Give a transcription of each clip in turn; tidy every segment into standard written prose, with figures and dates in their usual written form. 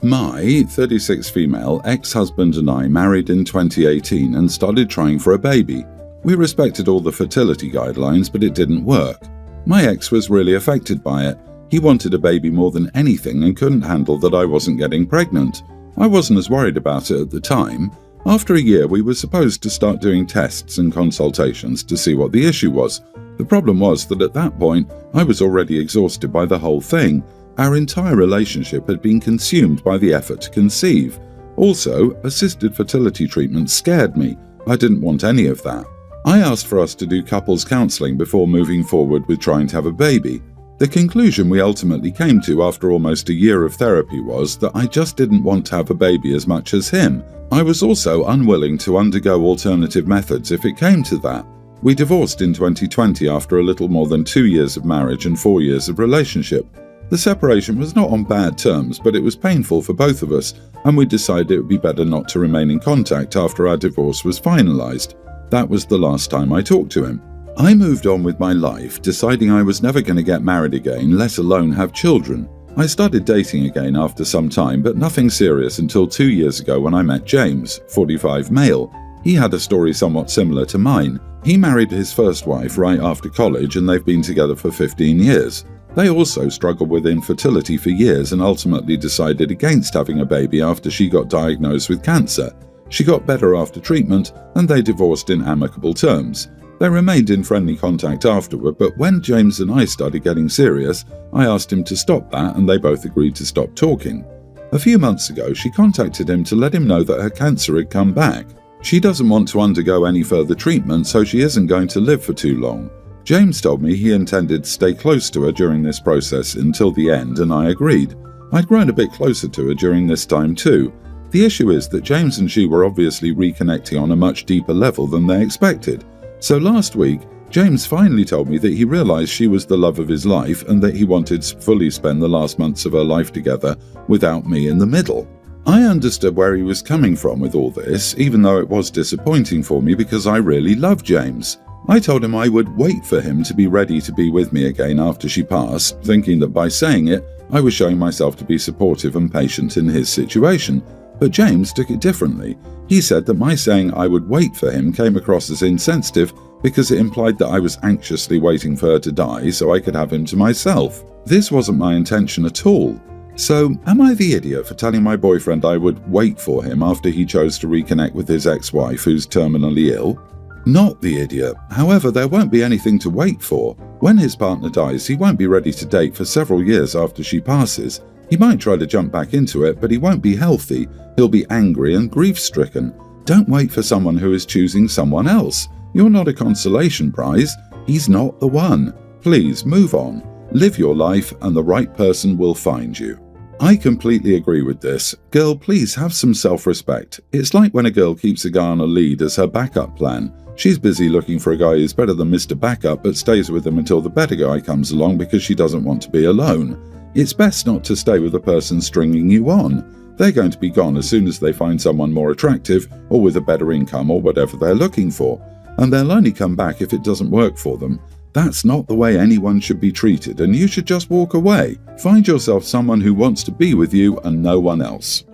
My 36 female ex-husband and I married in 2018 and started trying for a baby. We respected all the fertility guidelines, but it didn't work. My ex was really affected by it. He wanted a baby more than anything and couldn't handle that I wasn't getting pregnant. I wasn't as worried about it at the time. After a year, we were supposed to start doing tests and consultations to see what the issue was. The problem was that at that point, I was already exhausted by the whole thing. Our entire relationship had been consumed by the effort to conceive. Also, assisted fertility treatment scared me. I didn't want any of that. I asked for us to do couples counselling before moving forward with trying to have a baby. The conclusion we ultimately came to after almost a year of therapy was that I just didn't want to have a baby as much as him. I was also unwilling to undergo alternative methods if it came to that. We divorced in 2020 after a little more than 2 years of marriage and 4 years of relationship. The separation was not on bad terms, but it was painful for both of us, and we decided it would be better not to remain in contact after our divorce was finalised. That was the last time I talked to him. I moved on with my life, deciding I was never going to get married again, let alone have children. I started dating again after some time, but nothing serious until 2 years ago when I met James, 45 male. He had a story somewhat similar to mine. He married his first wife right after college, and they've been together for 15 years. They also struggled with infertility for years and ultimately decided against having a baby after she got diagnosed with cancer. She got better after treatment, and they divorced in amicable terms. They remained in friendly contact afterward, but when James and I started getting serious, I asked him to stop that, and they both agreed to stop talking. A few months ago, she contacted him to let him know that her cancer had come back. She doesn't want to undergo any further treatment, so she isn't going to live for too long. James told me he intended to stay close to her during this process until the end, and I agreed. I'd grown a bit closer to her during this time too. The issue is that James and she were obviously reconnecting on a much deeper level than they expected. So last week, James finally told me that he realized she was the love of his life and that he wanted to fully spend the last months of her life together without me in the middle. I understood where he was coming from with all this, even though it was disappointing for me because I really love James. I told him I would wait for him to be ready to be with me again after she passed, thinking that by saying it, I was showing myself to be supportive and patient in his situation. But James took it differently. He said that my saying I would wait for him came across as insensitive because it implied that I was anxiously waiting for her to die so I could have him to myself. This wasn't my intention at all. So, am I the idiot for telling my boyfriend I would wait for him after he chose to reconnect with his ex-wife who's terminally ill? Not the idiot. However, there won't be anything to wait for. When his partner dies, he won't be ready to date for several years after she passes. He might try to jump back into it, but he won't be healthy. He'll be angry and grief-stricken. Don't wait for someone who is choosing someone else. You're not a consolation prize. He's not the one. Please move on. Live your life and the right person will find you. I completely agree with this. Girl, please have some self-respect. It's like when a girl keeps a guy on a lead as her backup plan. She's busy looking for a guy who's better than Mr. Backup but stays with him until the better guy comes along because she doesn't want to be alone. It's best not to stay with the person stringing you on. They're going to be gone as soon as they find someone more attractive or with a better income or whatever they're looking for. And they'll only come back if it doesn't work for them. That's not the way anyone should be treated, and you should just walk away. Find yourself someone who wants to be with you and no one else.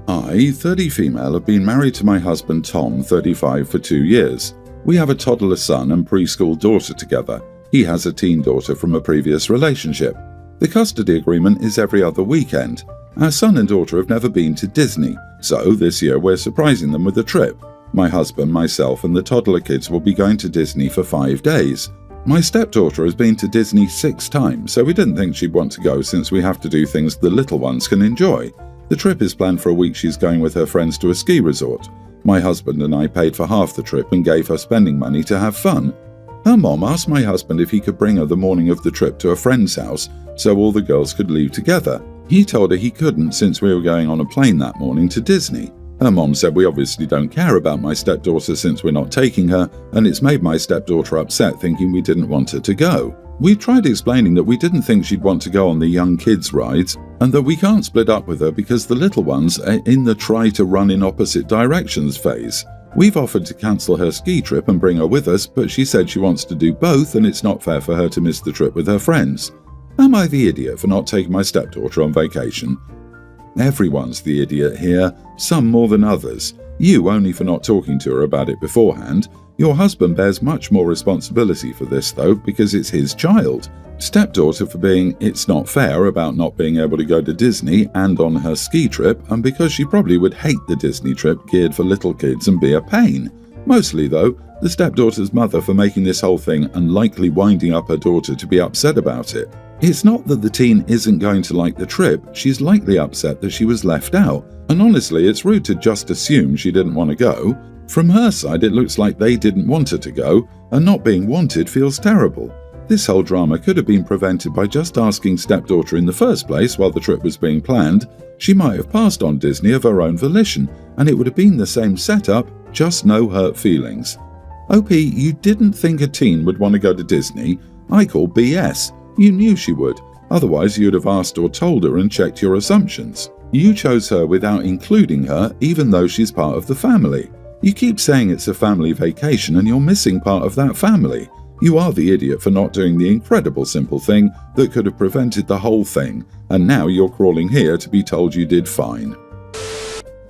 I, 30 female, have been married to my husband Tom, 35, for 2 years. We have a toddler son and preschool daughter together. He has a teen daughter from a previous relationship. The custody agreement is every other weekend. Our son and daughter have never been to Disney, so this year we're surprising them with a trip. My husband, myself and the toddler kids will be going to Disney for 5 days. My stepdaughter has been to Disney 6 times, so we didn't think she'd want to go since we have to do things the little ones can enjoy. The trip is planned for a week. She's going with her friends to a ski resort. My husband and I paid for half the trip and gave her spending money to have fun. Her mom asked my husband if he could bring her the morning of the trip to a friend's house so all the girls could leave together. He told her he couldn't since we were going on a plane that morning to Disney. Her mom said we obviously don't care about my stepdaughter since we're not taking her, and it's made my stepdaughter upset thinking we didn't want her to go. We tried explaining that we didn't think she'd want to go on the young kids' rides and that we can't split up with her because the little ones are in the try to run in opposite directions phase. We've offered to cancel her ski trip and bring her with us, but she said she wants to do both and it's not fair for her to miss the trip with her friends. Am I the idiot for not taking my stepdaughter on vacation? Everyone's the idiot here, some more than others. You only for not talking to her about it beforehand. Your husband bears much more responsibility for this though, because it's his child. Stepdaughter for being "it's not fair" about not being able to go to Disney and on her ski trip, and because she probably would hate the Disney trip geared for little kids and be a pain. Mostly though, the stepdaughter's mother for making this whole thing and likely winding up her daughter to be upset about it. It's not that the teen isn't going to like the trip, she's likely upset that she was left out, and honestly it's rude to just assume she didn't want to go. From her side it looks like they didn't want her to go, and not being wanted feels terrible. This whole drama could have been prevented by just asking stepdaughter in the first place while the trip was being planned. She might have passed on Disney of her own volition, and it would have been the same setup, just no hurt feelings. OP, you didn't think a teen would want to go to Disney? I call BS. You knew she would, otherwise you'd have asked or told her and checked your assumptions. You chose her without including her, even though she's part of the family. You keep saying it's a family vacation and you're missing part of that family. You are the idiot for not doing the incredible simple thing that could have prevented the whole thing, and now you're crawling here to be told you did fine.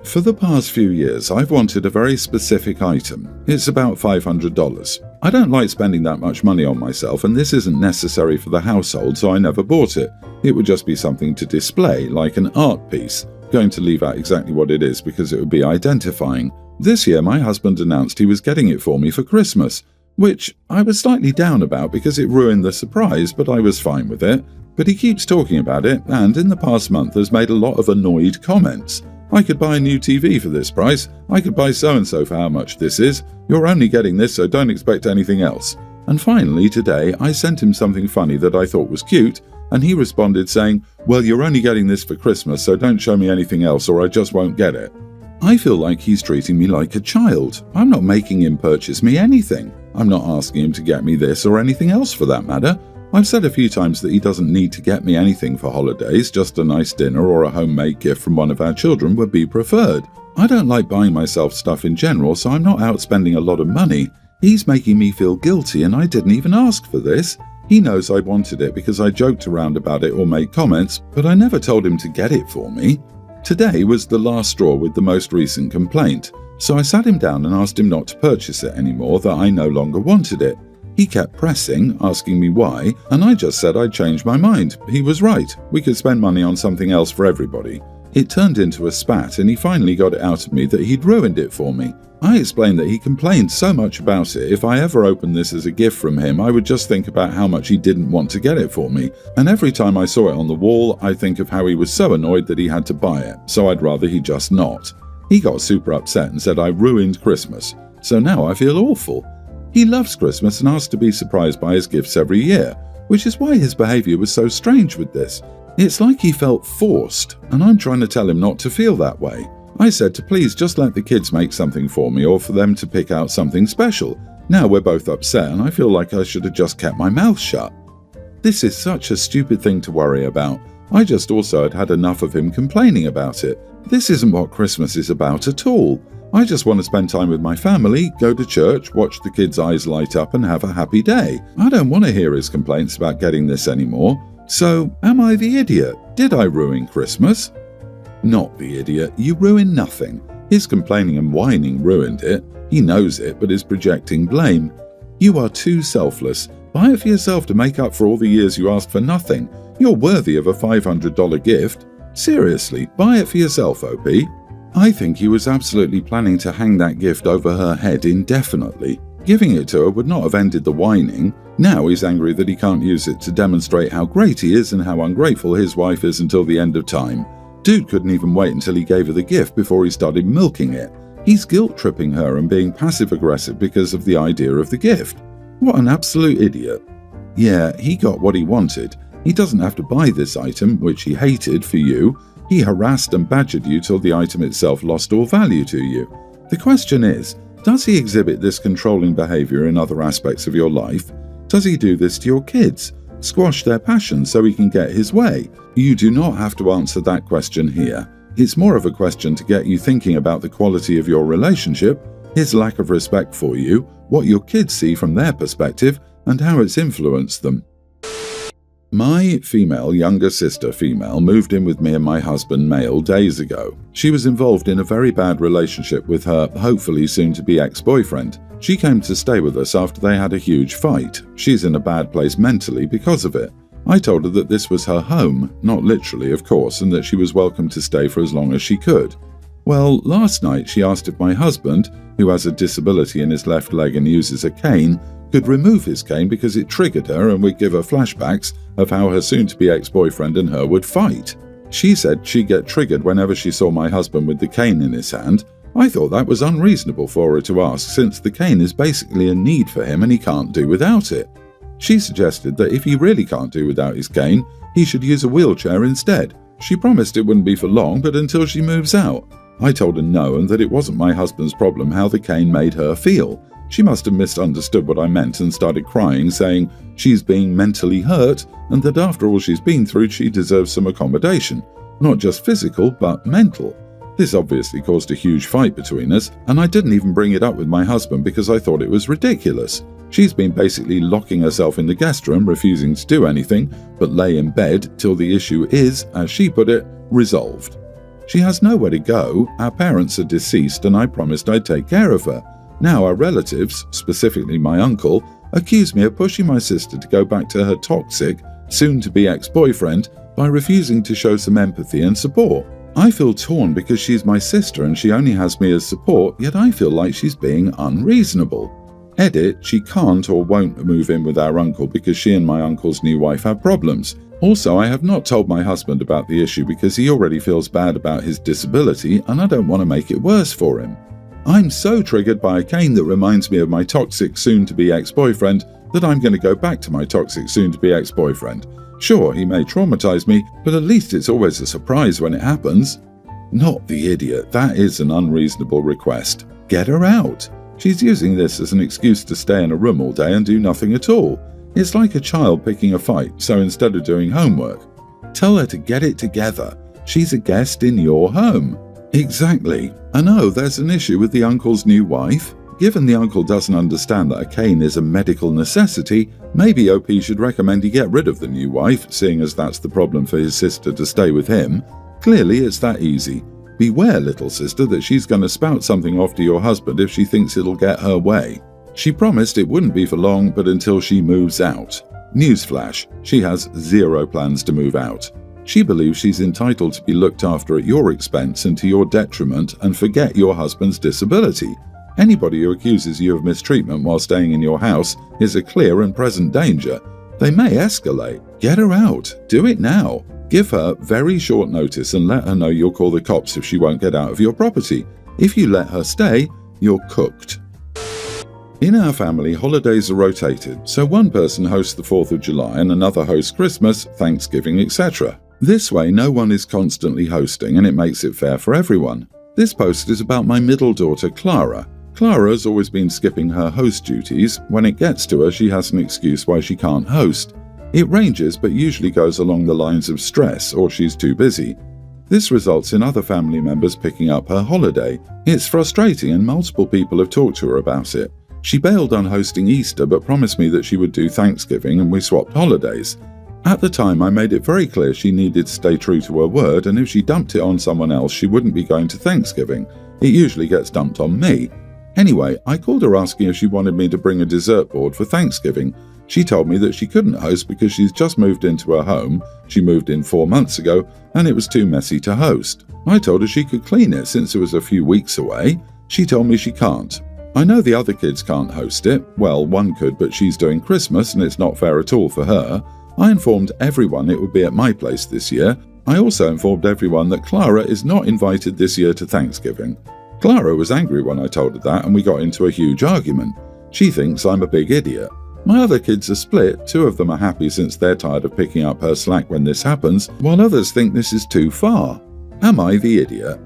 For the past few years, I've wanted a very specific item. It's about $500. I don't like spending that much money on myself, and this isn't necessary for the household, so I never bought it. It would just be something to display, like an art piece. Going to leave out exactly what it is because it would be identifying. This year, my husband announced he was getting it for me for Christmas, which I was slightly down about because it ruined the surprise, but I was fine with it. But he keeps talking about it, and in the past month has made a lot of annoyed comments. I could buy a new TV for this price. I could buy so-and-so for how much this is. You're only getting this, so don't expect anything else. And finally, today, I sent him something funny that I thought was cute, and he responded saying, "Well, you're only getting this for Christmas, so don't show me anything else or I just won't get it." I feel like he's treating me like a child. I'm not making him purchase me anything. I'm not asking him to get me this or anything else for that matter. I've said a few times that he doesn't need to get me anything for holidays, just a nice dinner or a homemade gift from one of our children would be preferred. I don't like buying myself stuff in general, so I'm not out spending a lot of money. He's making me feel guilty and I didn't even ask for this. He knows I wanted it because I joked around about it or made comments, but I never told him to get it for me. Today was the last straw with the most recent complaint, so I sat him down and asked him not to purchase it anymore, that I no longer wanted it. He kept pressing, asking me why, and I just said I'd changed my mind. He was right. We could spend money on something else for everybody. It turned into a spat and he finally got it out of me that he'd ruined it for me. I explained that he complained so much about it, if I ever opened this as a gift from him, I would just think about how much he didn't want to get it for me, and every time I saw it on the wall, I'd think of how he was so annoyed that he had to buy it, so I'd rather he just not. He got super upset and said I ruined Christmas, so now I feel awful. He loves Christmas and asks to be surprised by his gifts every year, which is why his behaviour was so strange with this. It's like he felt forced, and I'm trying to tell him not to feel that way. I said to please just let the kids make something for me or for them to pick out something special. Now we're both upset and I feel like I should have just kept my mouth shut. This is such a stupid thing to worry about. I just also had enough of him complaining about it. This isn't what Christmas is about at all. I just want to spend time with my family, go to church, watch the kids' eyes light up and have a happy day. I don't want to hear his complaints about getting this anymore. So, am I the idiot? Did I ruin Christmas? Not the idiot. You ruined nothing. His complaining and whining ruined it. He knows it, but is projecting blame. You are too selfless. Buy it for yourself to make up for all the years you asked for nothing. You're worthy of a $500 gift. Seriously, buy it for yourself, OP. I think he was absolutely planning to hang that gift over her head indefinitely. Giving it to her would not have ended the whining. Now he's angry that he can't use it to demonstrate how great he is and how ungrateful his wife is until the end of time. Dude couldn't even wait until he gave her the gift before he started milking it. He's guilt-tripping her and being passive-aggressive because of the idea of the gift. What an absolute idiot. Yeah, he got what he wanted. He doesn't have to buy this item, which he hated, for you. He harassed and badgered you till the item itself lost all value to you. The question is, does he exhibit this controlling behavior in other aspects of your life? Does he do this to your kids? Squash their passion so he can get his way? You do not have to answer that question here. It's more of a question to get you thinking about the quality of your relationship, his lack of respect for you, what your kids see from their perspective, and how it's influenced them. My female younger sister female moved in with me and my husband male days ago. She was involved in a very bad relationship with her hopefully soon-to-be ex-boyfriend. She came to stay with us after they had a huge fight. She's in a bad place mentally because of it. I told her that this was her home, not literally of course, and that she was welcome to stay for as long as she could. Well, last night she asked if my husband, who has a disability in his left leg and uses a cane, could remove his cane because it triggered her and would give her flashbacks of how her soon-to-be ex-boyfriend and her would fight. She said she'd get triggered whenever she saw my husband with the cane in his hand. I thought that was unreasonable for her to ask, since the cane is basically a need for him and he can't do without it. She suggested that if he really can't do without his cane, he should use a wheelchair instead. She promised it wouldn't be for long, but until she moves out. I told her no, and that it wasn't my husband's problem how the cane made her feel. She must have misunderstood what I meant and started crying, saying she's being mentally hurt and that after all she's been through, she deserves some accommodation. Not just physical, but mental. This obviously caused a huge fight between us, and I didn't even bring it up with my husband because I thought it was ridiculous. She's been basically locking herself in the guest room, refusing to do anything, but lay in bed till the issue is, as she put it, resolved. She has nowhere to go, our parents are deceased, and I promised I'd take care of her. Now our relatives, specifically my uncle, accuse me of pushing my sister to go back to her toxic, soon-to-be ex-boyfriend by refusing to show some empathy and support. I feel torn because she's my sister and she only has me as support, yet I feel like she's being unreasonable. Edit, she can't or won't move in with our uncle because she and my uncle's new wife have problems. Also, I have not told my husband about the issue because he already feels bad about his disability and I don't want to make it worse for him. I'm so triggered by a cane that reminds me of my toxic soon-to-be ex-boyfriend that I'm going to go back to my toxic soon-to-be ex-boyfriend. Sure, he may traumatize me, but at least it's always a surprise when it happens. Not the idiot, that is an unreasonable request. Get her out. She's using this as an excuse to stay in a room all day and do nothing at all. It's like a child picking a fight, so instead of doing homework, tell her to get it together. She's a guest in your home. Exactly. I know there's an issue with the uncle's new wife. Given the uncle doesn't understand that a cane is a medical necessity, maybe OP should recommend he get rid of the new wife, seeing as that's the problem for his sister to stay with him. Clearly it's that easy. Beware, little sister, that she's going to spout something off to your husband if she thinks it'll get her way. She promised it wouldn't be for long, but until she moves out. Newsflash, she has zero plans to move out. She believes she's entitled to be looked after at your expense and to your detriment and forget your husband's disability. Anybody who accuses you of mistreatment while staying in your house is a clear and present danger. They may escalate. Get her out. Do it now. Give her very short notice and let her know you'll call the cops if she won't get out of your property. If you let her stay, you're cooked. In our family, holidays are rotated, so one person hosts the 4th of July and another hosts Christmas, Thanksgiving, etc. This way, no one is constantly hosting and it makes it fair for everyone. This post is about my middle daughter, Clara. Clara has always been skipping her host duties. When it gets to her, she has an excuse why she can't host. It ranges, but usually goes along the lines of stress or she's too busy. This results in other family members picking up her holiday. It's frustrating and multiple people have talked to her about it. She bailed on hosting Easter but promised me that she would do Thanksgiving and we swapped holidays. At the time, I made it very clear she needed to stay true to her word, and if she dumped it on someone else, she wouldn't be going to Thanksgiving. It usually gets dumped on me. Anyway, I called her asking if she wanted me to bring a dessert board for Thanksgiving. She told me that she couldn't host because she's just moved into her home. She moved in 4 months ago, and it was too messy to host. I told her she could clean it since it was a few weeks away. She told me she can't. I know the other kids can't host it. Well, one could, but she's doing Christmas, and it's not fair at all for her. I informed everyone it would be at my place this year. I also informed everyone that Clara is not invited this year to Thanksgiving. Clara was angry when I told her that and we got into a huge argument. She thinks I'm a big idiot. My other kids are split. 2 of them are happy since they're tired of picking up her slack when this happens, while others think this is too far. Am I the idiot?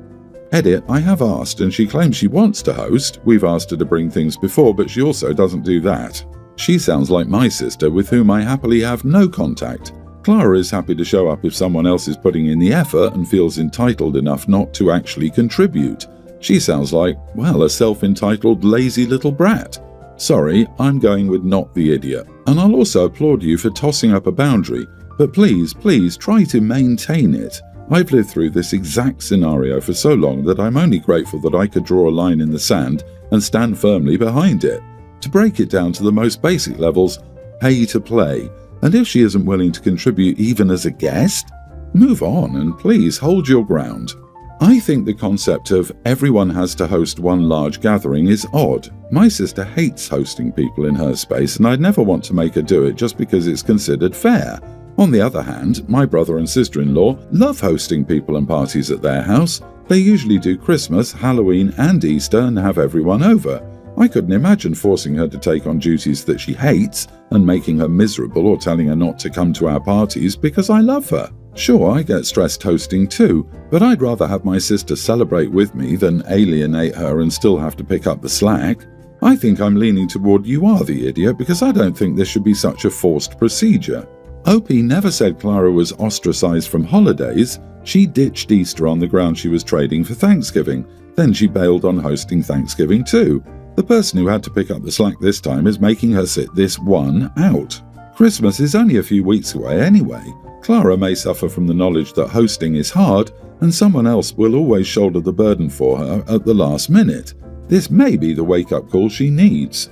Edit, I have asked and she claims she wants to host. We've asked her to bring things before, but she also doesn't do that. She sounds like my sister, with whom I happily have no contact. Clara is happy to show up if someone else is putting in the effort and feels entitled enough not to actually contribute. She sounds like, well, a self-entitled, lazy little brat. Sorry, I'm going with not the idiot. And I'll also applaud you for tossing up a boundary. But please try to maintain it. I've lived through this exact scenario for so long that I'm only grateful that I could draw a line in the sand and stand firmly behind it. To break it down to the most basic levels, pay to play, and if she isn't willing to contribute even as a guest, move on and please hold your ground. I think the concept of everyone has to host one large gathering is odd. My sister hates hosting people in her space, and I'd never want to make her do it just because it's considered fair. On the other hand, my brother and sister-in-law love hosting people and parties at their house. They usually do Christmas, Halloween and Easter and have everyone over. I couldn't imagine forcing her to take on duties that she hates and making her miserable or telling her not to come to our parties because I love her. Sure, I get stressed hosting too, but I'd rather have my sister celebrate with me than alienate her and still have to pick up the slack. I think I'm leaning toward you are the idiot because I don't think this should be such a forced procedure. Opie never said Clara was ostracized from holidays. She ditched Easter on the ground she was trading for Thanksgiving. Then she bailed on hosting Thanksgiving too. The person who had to pick up the slack this time is making her sit this one out. Christmas is only a few weeks away anyway. Clara may suffer from the knowledge that hosting is hard, and someone else will always shoulder the burden for her at the last minute. This may be the wake-up call she needs.